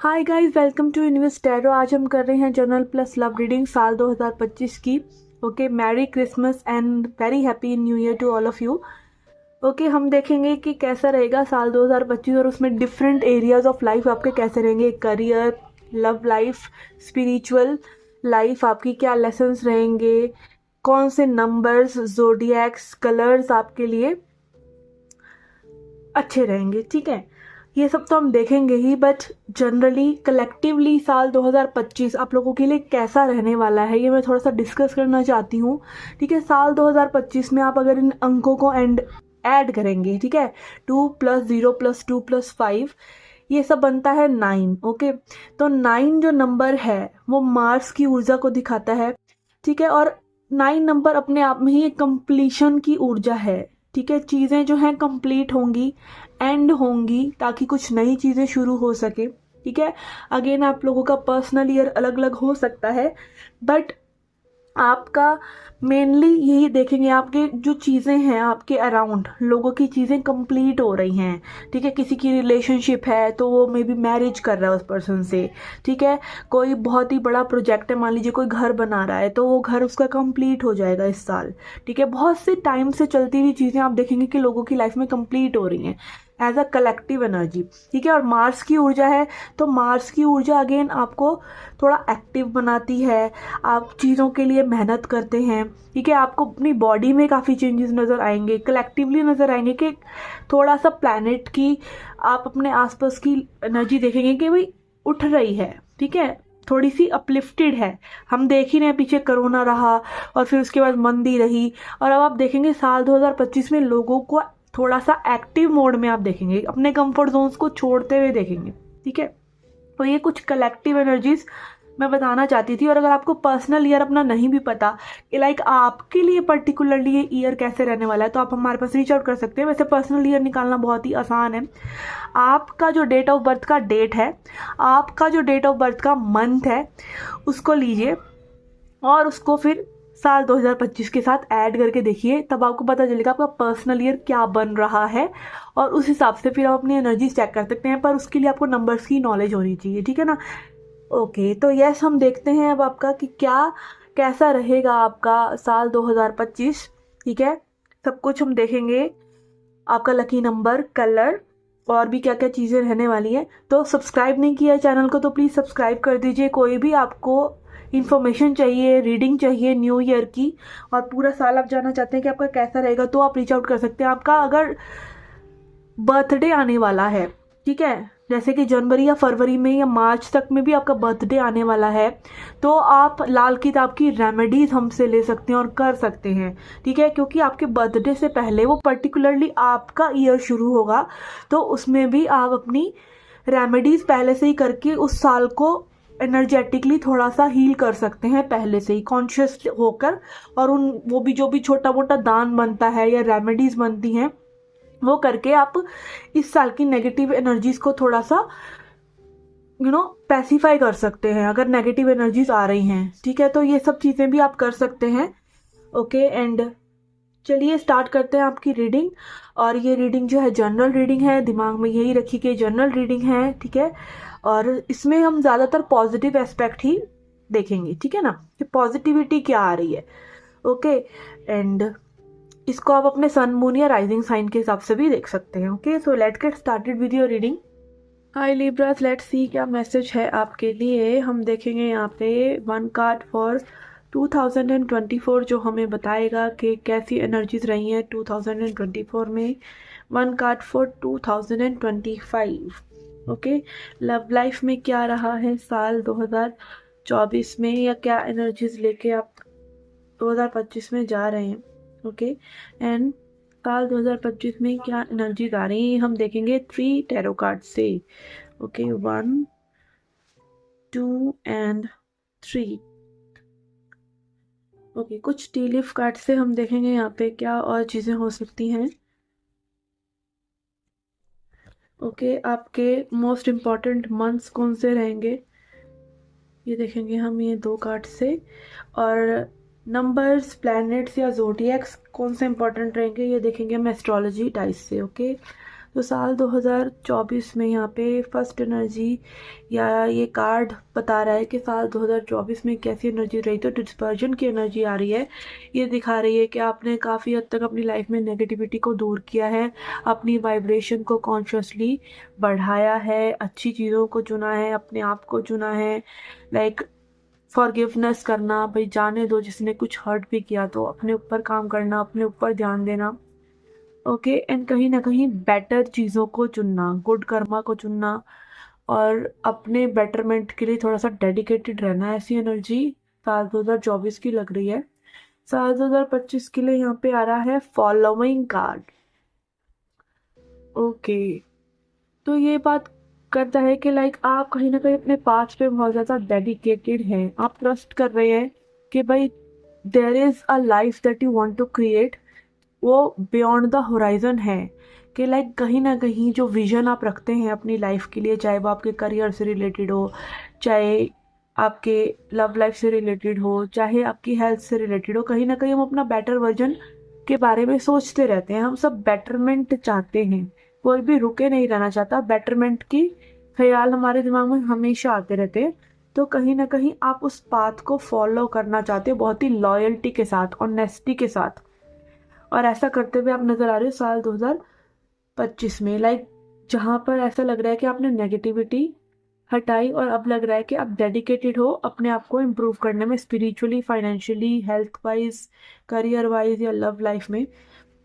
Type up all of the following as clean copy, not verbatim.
Hi guys, welcome to universe tarot. आज हम कर रहे हैं जनरल प्लस लव रीडिंग साल 2025 की। Okay, merry Christmas and very happy new year to all of you. Okay, हम देखेंगे कि कैसा रहेगा साल 2025 और उसमें डिफरेंट एरियाज ऑफ लाइफ आपके कैसे रहेंगे। Career, love life, spiritual life, आपकी क्या लेसन्स रहेंगे, कौन से नंबर्स, जोडिएक्स, कलर्स आपके लिए अच्छे रहेंगे। ठीक है, ये सब तो हम देखेंगे ही, बट जनरली कलेक्टिवली साल 2025 आप लोगों के लिए कैसा रहने वाला है ये मैं थोड़ा सा डिस्कस करना चाहती हूँ। ठीक है, साल 2025 में आप अगर इन अंकों को ऐड करेंगे, ठीक है, 2 + 0 + 2 + 5, ये सब बनता है 9। ओके, तो 9 जो नंबर है वो मार्स की ऊर्जा को दिखाता है। ठीक है, और 9 नंबर अपने आप में ही एक कंप्लीशन की ऊर्जा है। ठीक है, चीज़ें जो हैं कंप्लीट होंगी, एंड होंगी, ताकि कुछ नई चीज़ें शुरू हो सके। ठीक है, अगेन आप लोगों का पर्सनल ईयर अलग अलग हो सकता है, बट आपका मेनली यही देखेंगे, आपके जो चीज़ें हैं आपके अराउंड, लोगों की चीज़ें कंप्लीट हो रही हैं। ठीक है, किसी की रिलेशनशिप है तो वो मे बी मैरिज कर रहा है उस पर्सन से। ठीक है, कोई बहुत ही बड़ा प्रोजेक्ट है, मान लीजिए कोई घर बना रहा है तो वो घर उसका कंप्लीट हो जाएगा इस साल। ठीक है, बहुत से टाइम से चलती हुई चीज़ें आप देखेंगे कि लोगों की लाइफ में कंप्लीट हो रही हैं एज अ कलेक्टिव एनर्जी। ठीक है, और मार्स की ऊर्जा है, तो मार्स की ऊर्जा अगेन आपको थोड़ा एक्टिव बनाती है, आप चीज़ों के लिए मेहनत करते हैं। ठीक है, आपको अपनी बॉडी में काफ़ी चेंजेस नज़र आएंगे, कलेक्टिवली नज़र आएंगे कि थोड़ा सा प्लैनेट की, आप अपने आसपास की एनर्जी देखेंगे कि भाई उठ रही है। ठीक है, थोड़ी सी अपलिफ्टेड है। हम देख ही रहे हैं, पीछे कोरोना रहा और फिर उसके बाद मंदी रही, और अब आप देखेंगे साल 2025 में लोगों को थोड़ा सा एक्टिव मोड में आप देखेंगे, अपने कंफर्ट जोन्स को छोड़ते हुए देखेंगे। ठीक है, तो ये कुछ कलेक्टिव एनर्जीज मैं बताना चाहती थी। और अगर आपको पर्सनल ईयर अपना नहीं भी पता कि लाइक आपके लिए पर्टिकुलरली ये ईयर कैसे रहने वाला है, तो आप हमारे पास रीच आउट कर सकते हैं। वैसे पर्सनल ईयर निकालना बहुत ही आसान है। आपका जो डेट ऑफ बर्थ का डेट है, आपका जो डेट ऑफ बर्थ का मंथ है, उसको लीजिए और उसको फिर साल 2025 के साथ ऐड करके देखिए, तब आपको पता चलेगा आपका पर्सनल ईयर क्या बन रहा है, और उस हिसाब से फिर आप अपनी एनर्जी चेक कर सकते हैं। पर उसके लिए आपको नंबर्स की नॉलेज होनी चाहिए। ठीक है ना। ओके, तो यस, हम देखते हैं अब आपका कि क्या कैसा रहेगा आपका साल 2025। ठीक है, सब कुछ हम देखेंगे, आपका लकी नंबर, कलर, और भी क्या क्या चीज़ें रहने वाली हैं। तो सब्सक्राइब नहीं किया है चैनल को तो प्लीज़ सब्सक्राइब कर दीजिए। कोई भी आपको इन्फॉर्मेशन चाहिए, रीडिंग चाहिए न्यू ईयर की, और पूरा साल आप जानना चाहते हैं कि आपका कैसा रहेगा, तो आप रीच आउट कर सकते हैं। आपका अगर बर्थडे आने वाला है, ठीक है, जैसे कि जनवरी या फरवरी में या मार्च तक में भी आपका बर्थडे आने वाला है, तो आप लाल किताब की रेमेडीज हमसे ले सकते हैं और कर सकते हैं। ठीक है, क्योंकि आपके बर्थडे से पहले वो पर्टिकुलरली आपका ईयर शुरू होगा, तो उसमें भी आप अपनी रेमेडीज पहले से ही करके उस साल को एनर्जेटिकली थोड़ा सा हील कर सकते हैं, पहले से ही कॉन्शियस होकर। और वो भी जो भी छोटा मोटा दान बनता है या रेमेडीज बनती हैं, वो करके आप इस साल की नेगेटिव एनर्जीज को थोड़ा सा पैसिफाई कर सकते हैं, अगर नेगेटिव एनर्जीज आ रही हैं। ठीक है, तो ये सब चीज़ें भी आप कर सकते हैं। ओके, एंड चलिए स्टार्ट करते हैं आपकी रीडिंग। और ये रीडिंग जो है जनरल रीडिंग है, दिमाग में यही रखिए कि जनरल रीडिंग है। ठीक है, और इसमें हम ज़्यादातर पॉजिटिव एस्पेक्ट ही देखेंगे। ठीक है ना, कि पॉजिटिविटी क्या आ रही है। ओके, एंड इसको आप अपने सन, मून या राइजिंग साइन के हिसाब से भी देख सकते हैं। Okay, so let's get started with your reading. Hi Libras, let's see क्या मैसेज है आपके लिए। हम देखेंगे यहाँ पे 1 कार्ड फॉर 2024 जो हमें बताएगा कि कैसी एनर्जीज रही हैं 2024 में। 1 card for 2025। Okay, love life में क्या रहा है साल 2024 में, या क्या एनर्जीज लेके आप 2025 में जा रहे हैं। ओके, एंड साल 2025 में क्या एनर्जीज आ रही हैं हम देखेंगे 3 टैरो कार्ड से। Okay, 1, 2 and 3। ओके, कुछ टी लीफ कार्ड से हम देखेंगे यहाँ पे क्या और चीज़ें हो सकती हैं। ओके, आपके मोस्ट इम्पॉर्टेंट मंथ्स कौन से रहेंगे ये देखेंगे हम ये 2 कार्ड से। और नंबर्स, प्लैनेट्स या ज़ोडिएक्स कौन से इंपॉर्टेंट रहेंगे ये देखेंगे हम एस्ट्रोलॉजी डाइस से। ओके, तो साल 2024 में यहाँ पे फर्स्ट एनर्जी या ये कार्ड बता रहा है कि साल 2024 में कैसी एनर्जी रही। तो डिस्पर्जन की एनर्जी आ रही है। ये दिखा रही है कि आपने काफ़ी हद तक अपनी लाइफ में नेगेटिविटी को दूर किया है, अपनी वाइब्रेशन को कॉन्शियसली बढ़ाया है, अच्छी चीज़ों को चुना है, अपने आप को चुना है। लाइक फॉरगिवनेस करना, भाई जाने दो, जिसने कुछ हर्ट भी किया तो अपने ऊपर काम करना, अपने ऊपर ध्यान देना। ओके, एंड कहीं ना कहीं बेटर चीज़ों को चुनना, गुड कर्मा को चुनना और अपने बेटरमेंट के लिए थोड़ा सा डेडिकेटेड रहना। ऐसी एनर्जी साल 2024 की लग रही है। साल 2025 के लिए यहाँ पे आ रहा है फॉलोइंग कार्ड। ओके, तो ये बात करता है कि लाइक आप कहीं ना कहीं अपने पास पे बहुत ज़्यादा डेडिकेटेड हैं। आप ट्रस्ट कर रहे हैं कि भाई there is a life that you want to create, वो बियॉन्ड द होराइजन है। कि लाइक कहीं ना कहीं जो विजन आप रखते हैं अपनी लाइफ के लिए, चाहे वो आपके करियर से रिलेटेड हो, चाहे आपके लव लाइफ से रिलेटेड हो, चाहे आपकी हेल्थ से रिलेटेड हो, कहीं ना कहीं हम अपना बेटर वर्जन के बारे में सोचते रहते हैं। हम सब बेटरमेंट चाहते हैं, कोई भी रुके नहीं रहना चाहता। बेटरमेंट की ख्याल हमारे दिमाग में हमेशा आते रहते हैं। तो कहीं ना कहीं आप उस पाथ को फॉलो करना चाहते हो बहुत ही लॉयल्टी के साथ, ऑनेस्टी के साथ, और ऐसा करते हुए आप नजर आ रहे हो साल 2025 में। लाइक जहाँ पर ऐसा लग रहा है कि आपने नेगेटिविटी हटाई और अब लग रहा है कि आप डेडिकेटेड हो अपने आप को इम्प्रूव करने में, spiritually, financially, health wise, career wise या लव लाइफ में।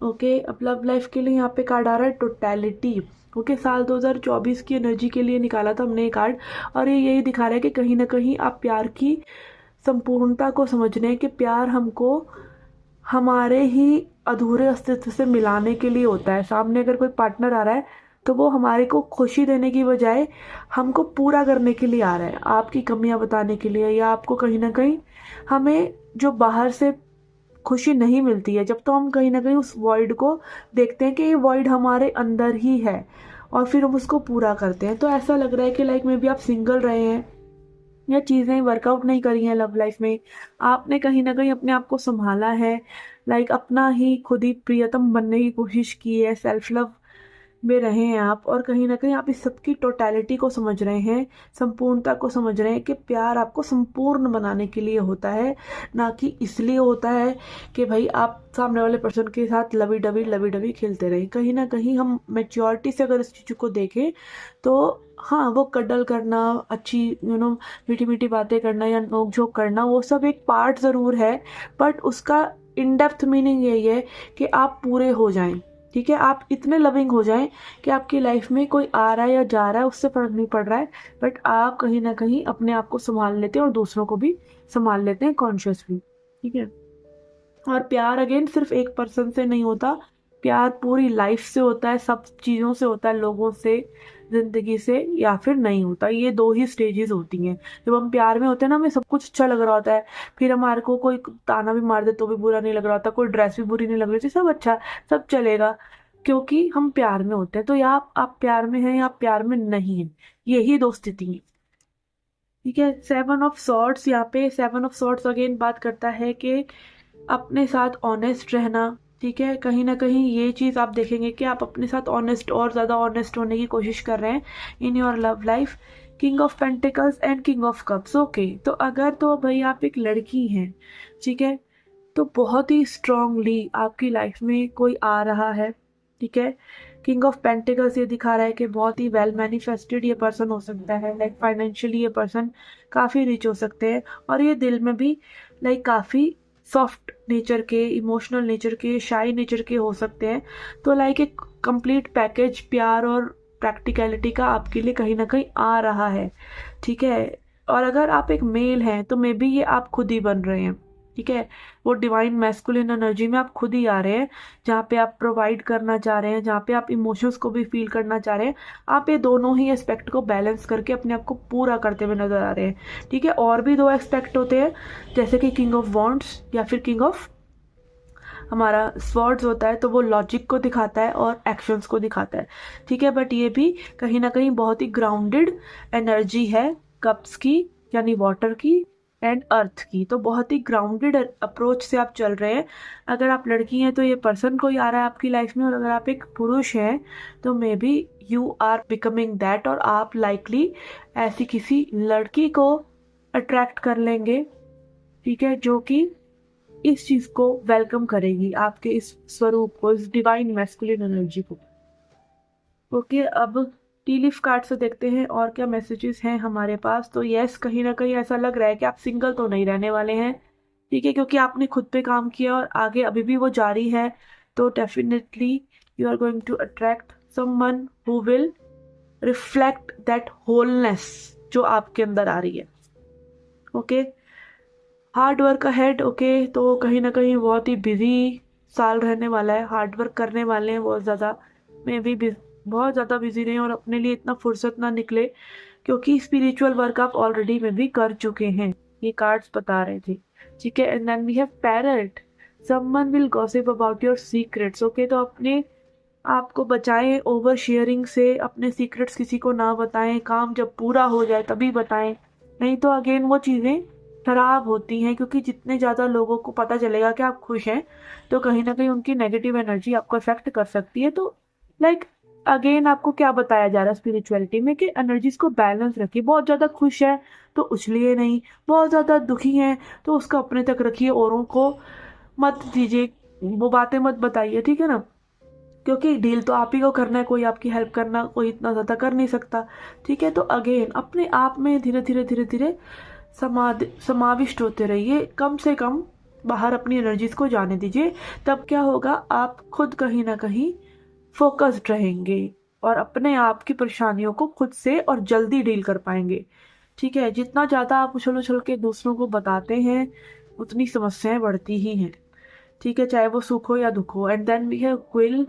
ओके, अब लव लाइफ के लिए यहाँ पे कार्ड आ रहा है टोटैलिटी। ओके, साल 2024 की एनर्जी के लिए निकाला था हमने ये कार्ड, और ये यही दिखा रहा है कि कहीं ना कहीं आप प्यार की संपूर्णता को समझ रहे हैं कि प्यार हमको हमारे ही अधूरे अस्तित्व से मिलाने के लिए होता है। सामने अगर कोई पार्टनर आ रहा है तो वो हमारे को खुशी देने की बजाय हमको पूरा करने के लिए आ रहा है, आपकी कमियां बताने के लिए, या आपको कहीं ना कहीं, हमें जो बाहर से खुशी नहीं मिलती है, जब तो हम कहीं ना कहीं उस वॉइड को देखते हैं कि ये वॉइड हमारे अंदर ही है, और फिर हम उसको पूरा करते हैं। तो ऐसा लग रहा है कि लाइक में भी आप सिंगल रहे हैं या चीज़ें वर्कआउट नहीं करी हैं लव लाइफ में, आपने कहीं ना कहीं अपने आप को संभाला है, लाइक अपना ही खुद ही प्रियतम बनने की कोशिश की है, सेल्फ लव में रहे हैं आप, और कहीं ना कहीं आप इस सबकी टोटैलिटी को समझ रहे हैं, संपूर्णता को समझ रहे हैं कि प्यार आपको संपूर्ण बनाने के लिए होता है, ना कि इसलिए होता है कि भाई आप सामने वाले पर्सन के साथ लवी डबी खेलते रहे। कहीं ना कहीं हम मेच्योरिटी से अगर इस चीज़ को देखें तो हाँ, वो कडल करना, अच्छी मीठी मीठी बातें करना या नोक झोंक करना, वो सब एक पार्ट ज़रूर है, बट उसका इन डेप्थ मीनिंग यही है कि आप पूरे हो जाएं। ठीक है, आप इतने लविंग हो जाएं कि आपकी लाइफ में कोई आ रहा है या जा रहा है उससे फर्क नहीं पड़ रहा है, बट आप कहीं ना कहीं अपने आप को संभाल लेते हैं और दूसरों को भी संभाल लेते हैं कॉन्शियसली। ठीक है, और प्यार अगेन सिर्फ एक पर्सन से नहीं होता, प्यार पूरी लाइफ से होता है, सब चीज़ों से होता है, लोगों से, जिंदगी से, या फिर नहीं होता। ये दो ही स्टेजेस होती हैं। जब हम प्यार में होते हैं ना, हमें सब कुछ अच्छा लग रहा होता है, फिर हमारे को कोई ताना भी मार दे तो भी बुरा नहीं लग रहा होता, कोई ड्रेस भी बुरी नहीं लग रही होती, सब अच्छा, सब चलेगा, क्योंकि हम प्यार में होते हैं। तो या आप प्यार में हैं या आप प्यार में नहीं हैं, यही दो स्थिति है। ठीक है, 7 ऑफ सॉर्ड्स, यहाँ पे 7 ऑफ सॉर्ड्स अगेन बात करता है कि अपने साथ ऑनेस्ट रहना। ठीक है, कहीं ना कहीं ये चीज़ आप देखेंगे कि आप अपने साथ ऑनेस्ट, और ज़्यादा ऑनेस्ट होने की कोशिश कर रहे हैं in your love life. King of pentacles and king of cups. Okay, तो अगर तो भाई आप एक लड़की हैं, ठीक है, तो बहुत ही स्ट्रांगली आपकी लाइफ में कोई आ रहा है। ठीक है, किंग ऑफ पेंटिकल्स ये दिखा रहा है कि बहुत ही वेल मैनिफेस्टेड ये पर्सन हो सकता है, लाइक फाइनेंशियली ये पर्सन काफ़ी रिच हो सकते हैं, और ये दिल में भी लाइक काफ़ी सॉफ्ट नेचर के, इमोशनल नेचर के, शाई नेचर के हो सकते हैं। तो लाइक एक कंप्लीट पैकेज प्यार और प्रैक्टिकलिटी का आपके लिए कहीं ना कहीं आ रहा है। ठीक है, और अगर आप एक मेल हैं तो मे बी ये आप खुद ही बन रहे हैं। ठीक है, वो डिवाइन मैस्कुलिन एनर्जी में आप खुद ही आ रहे हैं, जहाँ पे आप प्रोवाइड करना चाह रहे हैं, जहाँ पे आप इमोशंस को भी फील करना चाह रहे हैं। आप ये दोनों ही एस्पेक्ट को बैलेंस करके अपने आप को पूरा करते हुए नजर आ रहे हैं। ठीक है, और भी दो एस्पेक्ट होते हैं, जैसे कि किंग ऑफ वॉन्ड्स या फिर किंग ऑफ हमारा स्वॉर्ड्स होता है, तो वो लॉजिक को दिखाता है और एक्शंस को दिखाता है। ठीक है, बट ये भी कहीं ना कहीं बहुत ही ग्राउंडेड एनर्जी है कप्स की, यानी वाटर की, एंड अर्थ की। तो बहुत ही ग्राउंडेड अप्रोच से आप चल रहे हैं। अगर आप लड़की हैं तो ये पर्सन कोई आ रहा है आपकी लाइफ में, और अगर आप एक पुरुष हैं तो maybe you are becoming that, और आप लाइकली ऐसी किसी लड़की को अट्रैक्ट कर लेंगे, ठीक है, जो कि इस चीज को वेलकम करेगी, आपके इस स्वरूप को, इस डिवाइन मैस्कुलिन एनर्जी को। ओके, अब टी लीफ कार्ड से देखते हैं और क्या मैसेजेस हैं हमारे पास। तो यस, कहीं ना कहीं ऐसा लग रहा है कि आप सिंगल तो नहीं रहने वाले हैं, ठीक है, क्योंकि आपने खुद पे काम किया और आगे अभी भी वो जारी है। तो definitely you are going to attract someone who will reflect that wholeness जो आपके अंदर आ रही है। Okay, hard work ahead. Okay, तो कहीं ना कहीं बहुत ही बिजी साल रहने वाला है, हार्ड वर्क करने वाले हैं बहुत ज़्यादा। मैं भी बहुत ज़्यादा बिजी रहे और अपने लिए इतना फुर्सत ना निकले, क्योंकि स्पिरिचुअल वर्क आप ऑलरेडी में भी कर चुके हैं, ये कार्ड्स बता रहे थे, ठीक है। And then we have parrot, someone will gossip about your secrets. Okay, तो अपने आपको बचाएं ओवर शेयरिंग से, अपने सीक्रेट्स किसी को ना बताएं, काम जब पूरा हो जाए तभी बताएं, नहीं तो अगेन वो चीज़ें खराब होती हैं, क्योंकि जितने ज़्यादा लोगों को पता चलेगा कि आप खुश हैं तो कहीं ना कहीं उनकी नेगेटिव एनर्जी आपको अफेक्ट कर सकती है। तो लाइक अगेन आपको क्या बताया जा रहा है स्पिरिचुअलिटी में कि एनर्जीज को बैलेंस रखिए। बहुत ज़्यादा खुश है तो उछलिए नहीं, बहुत ज़्यादा दुखी हैं तो उसको अपने तक रखिए, औरों को मत दीजिए, वो बातें मत बताइए, ठीक है ना, क्योंकि डील तो आप ही को करना है, कोई आपकी हेल्प करना कोई इतना ज़्यादा कर नहीं सकता, ठीक है। तो अगेन अपने आप में धीरे धीरे धीरे धीरे समाविष्ट होते रहिए, कम से कम बाहर अपनी एनर्जीज को जाने दीजिए। तब क्या होगा, आप खुद कहीं ना कहीं फोकस्ड रहेंगे और अपने आप की परेशानियों को खुद से और जल्दी डील कर पाएंगे, ठीक है। जितना ज़्यादा आप उछल उछल के दूसरों को बताते हैं उतनी समस्याएं बढ़ती ही हैं, ठीक है, चाहे वो सुख हो या दुख हो। And then we have will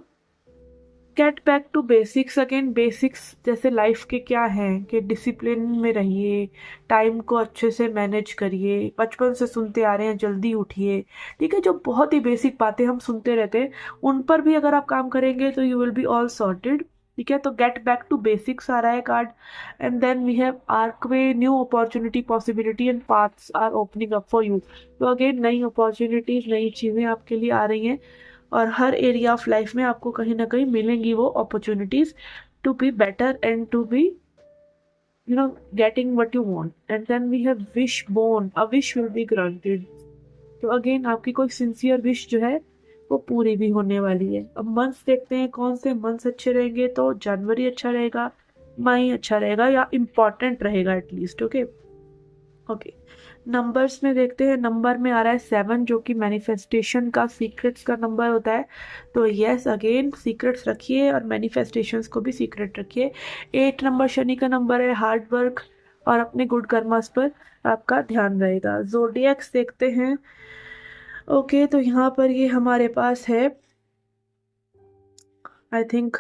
get back to basics. Again basics जैसे लाइफ के क्या हैं कि डिसिप्लिन में रहिए, टाइम को अच्छे से मैनेज करिए, बचपन से सुनते आ रहे हैं जल्दी उठिए, ठीक है, जो बहुत ही बेसिक बातें हम सुनते रहते हैं उन पर भी अगर आप काम करेंगे तो you will be all sorted, ठीक है। तो गेट बैक टू बेसिक्स आ रहा है card. And then we have archway, new opportunity possibility and paths are opening up for you. तो अगेन नई अपॉर्चुनिटीज, नई चीज़ें आपके लिए आ रही हैं और हर एरिया ऑफ लाइफ में आपको कहीं ना कहीं मिलेंगी वो opportunities to be better and to be getting what you want. And then we have wish born, a wish will be granted. तो अगेन आपकी कोई सिंसियर विश जो है वो पूरी भी होने वाली है। अब मंथ्स देखते हैं कौन से मंथ्स अच्छे रहेंगे। तो जनवरी अच्छा रहेगा, मई अच्छा रहेगा या इम्पॉर्टेंट रहेगा एटलीस्ट। ओके ओके, नंबर्स में देखते हैं। नंबर में आ रहा है 7 जो कि मैनिफेस्टेशन का, सीक्रेट्स का नंबर होता है। तो यस, अगेन सीक्रेट्स रखिए और मैनिफेस्टेशंस को भी सीक्रेट रखिए। 8 नंबर शनि का नंबर है, हार्ड वर्क और अपने गुड कर्मास पर आपका ध्यान रहेगा। ज़ोडिएक्स देखते हैं। ओके, तो यहाँ पर ये हमारे पास है I think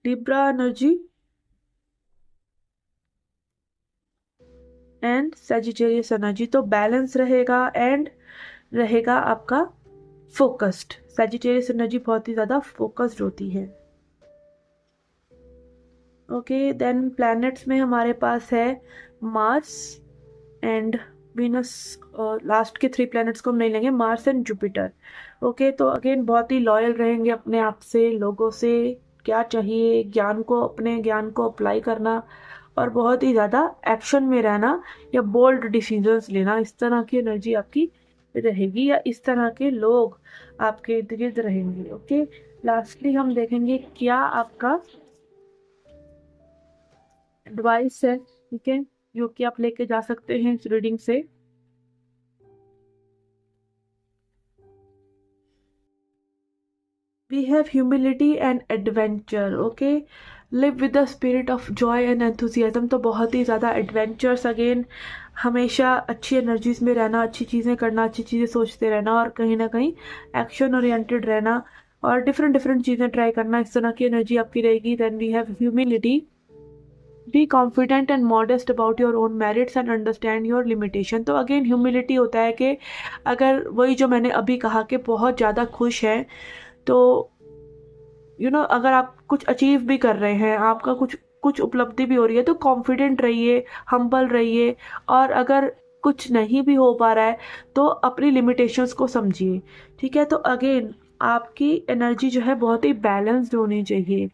Libra energy and Sagittarius energy. तो बैलेंस रहेगा एंड रहेगा आपका फोकस्ड। सजिटेरियस एनर्जी बहुत ही ज़्यादा फोकस्ड होती है। ओके, देन प्लैनेट्स में हमारे पास है मार्स एंड वीनस, और लास्ट के 3 प्लैनेट्स को हम नहीं लेंगे, मार्स एंड जुपिटर। ओके, तो अगेन बहुत ही लॉयल रहेंगे अपने आप से, लोगों से क्या चाहिए, ज्ञान को, अपने ज्ञान को अप्लाई करना और बहुत ही ज़्यादा एक्शन में रहना या बोल्ड डिसीजंस लेना, इस तरह की एनर्जी आपकी रहेगी या इस तरह के लोग आपके इर्द गिर्द रहेंगे। ओके, लास्टली हम देखेंगे क्या आपका एडवाइस है, ठीक है, जो कि आप लेके जा सकते हैं इस रीडिंग से। We have humility and adventure. Okay, live with the spirit of joy and enthusiasm. तो बहुत ही ज़्यादा एडवेंचर्स, अगेन हमेशा अच्छी एनर्जीज में रहना, अच्छी चीज़ें करना, अच्छी चीज़ें सोचते रहना और कहीं ना कहीं एक्शन ओरिएंटेड रहना और डिफरेंट डिफरेंट चीज़ें ट्राई करना, इस तरह की एनर्जी आपकी रहेगी। Then we have humility, be confident and modest about your own merits and understand your limitation. तो अगेन ह्यूमिलिटी होता है कि अगर वही जो मैंने अभी कहा कि बहुत ज़्यादा खुश हैं तो अगर आप कुछ अचीव भी कर रहे हैं, आपका कुछ कुछ उपलब्धि भी हो रही है, तो कॉन्फिडेंट रहिए, हम्बल रहिए। और अगर कुछ नहीं भी हो पा रहा है तो अपनी लिमिटेशंस को समझिए, ठीक है। तो अगेन आपकी एनर्जी जो है बहुत ही बैलेंस्ड होनी चाहिए।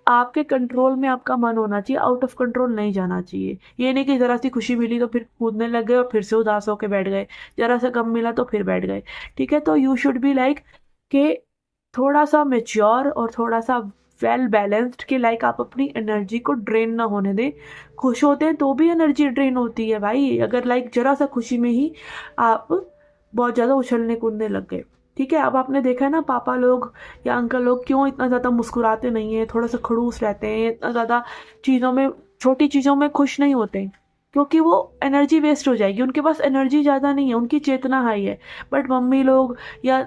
आपके कंट्रोल में आपका मन होना चाहिए, आउट ऑफ कंट्रोल नहीं जाना चाहिए। ये नहीं कि ज़रा सी खुशी मिली तो फिर कूदने लग गए और फिर से उदास होकर बैठ गए, ज़रा सा कम मिला तो फिर बैठ गए, ठीक है। तो यू शुड बी कि थोड़ा सा मेच्योर और थोड़ा सा वेल बैलेंस्ड, कि आप अपनी एनर्जी को ड्रेन ना होने दें। खुश होते हैं तो भी एनर्जी ड्रेन होती है भाई, अगर जरा सा खुशी में ही आप बहुत ज़्यादा उछलने कूदने लग गए, ठीक है। अब आपने देखा है ना, पापा लोग या अंकल लोग क्यों इतना ज़्यादा मुस्कुराते नहीं हैं, थोड़ा सा खड़ूस रहते हैं, इतना ज़्यादा चीज़ों में, छोटी चीज़ों में खुश नहीं होते हैं, क्योंकि वो एनर्जी वेस्ट हो जाएगी। उनके पास एनर्जी ज़्यादा नहीं है, उनकी चेतना हाई है। बट मम्मी लोग या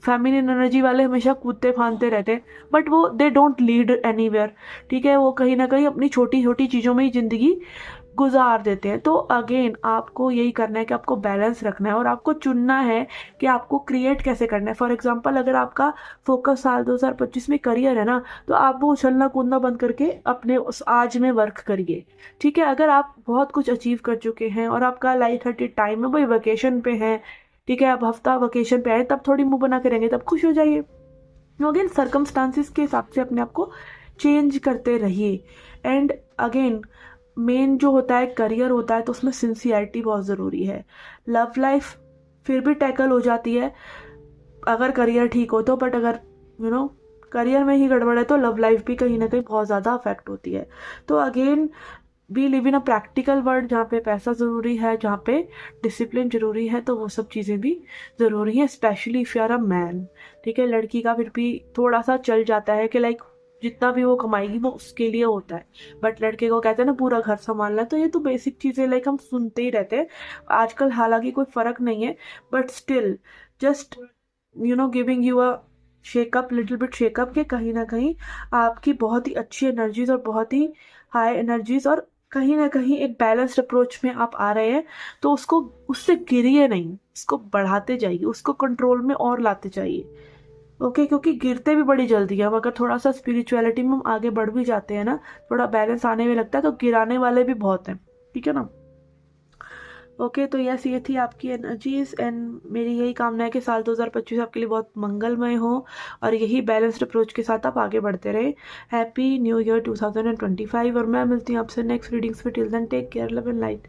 फेमिनिन एनर्जी वाले हमेशा कूदते फांदते रहते हैं, बट वो दे डोंट लीड एनीवेयर, ठीक है। वो कहीं ना कहीं अपनी छोटी छोटी चीज़ों में ही ज़िंदगी गुजार देते हैं। तो अगेन आपको यही करना है कि आपको बैलेंस रखना है और आपको चुनना है कि आपको क्रिएट कैसे करना है। फॉर एग्जांपल, अगर आपका फोकस साल 2025 में करियर है ना, तो आप वो उछलना कूदना बंद करके अपने उस आज में वर्क करिए, ठीक है। अगर आप बहुत कुछ अचीव कर चुके हैं और आपका लाइट हार्टेड टाइम है, भाई वेकेशन पे हैं, ठीक है, आप हफ्ता वेकेशन पे आए, तब थोड़ी मुंह बना के रहेंगे, तब खुश हो जाइए। अगेन सर्कमस्टांसिस के हिसाब से अपने आप को चेंज करते रहिए। एंड अगेन मेन जो होता है करियर होता है, तो उसमें सिंसियरिटी बहुत ज़रूरी है। लव लाइफ फिर भी टैकल हो जाती है अगर करियर ठीक हो तो, बट अगर करियर में ही गड़बड़ है तो लव लाइफ भी कहीं ना कहीं बहुत ज़्यादा अफेक्ट होती है। तो again we live in a practical world, जहाँ पे पैसा ज़रूरी है, जहाँ पे डिसिप्लिन ज़रूरी है, तो वो सब चीज़ें भी ज़रूरी हैं, specially if you are a man, ठीक है। लड़की का फिर भी थोड़ा सा चल जाता है कि जितना भी वो कमाएगी वो उसके लिए होता है, बट लड़के को कहते हैं ना पूरा घर संभालना है। तो ये तो बेसिक चीज़ें हम सुनते ही रहते हैं आजकल, हालांकि कोई फ़र्क नहीं है, but still just giving you a shake up, little bit shake up, के कहीं ना कहीं आपकी बहुत ही अच्छी एनर्जीज और बहुत ही हाई एनर्जीज और कहीं ना कहीं एक बैलेंस्ड अप्रोच में आप आ रहे हैं, तो उससे गिरिए नहीं, उसको बढ़ाते जाइए, उसको कंट्रोल में और लाते जाइए, ओके। क्योंकि गिरते भी बड़ी जल्दी है, हम अगर थोड़ा सा स्पिरिचुअलिटी में हम आगे बढ़ भी जाते हैं ना, थोड़ा बैलेंस आने में लगता है, तो गिराने वाले भी बहुत हैं, ठीक है ना। ओके, तो यस, ये थी आपकी एनर्जीज एंड मेरी यही कामना है कि साल 2025 आपके लिए बहुत मंगलमय हो और यही बैलेंस्ड अप्रोच के साथ आप आगे बढ़ते रहे। हैप्पी न्यू ईयर 2025, और मैं मिलती हूँ आपसे नेक्स्ट रीडिंग्स में। Till then take care, love and light.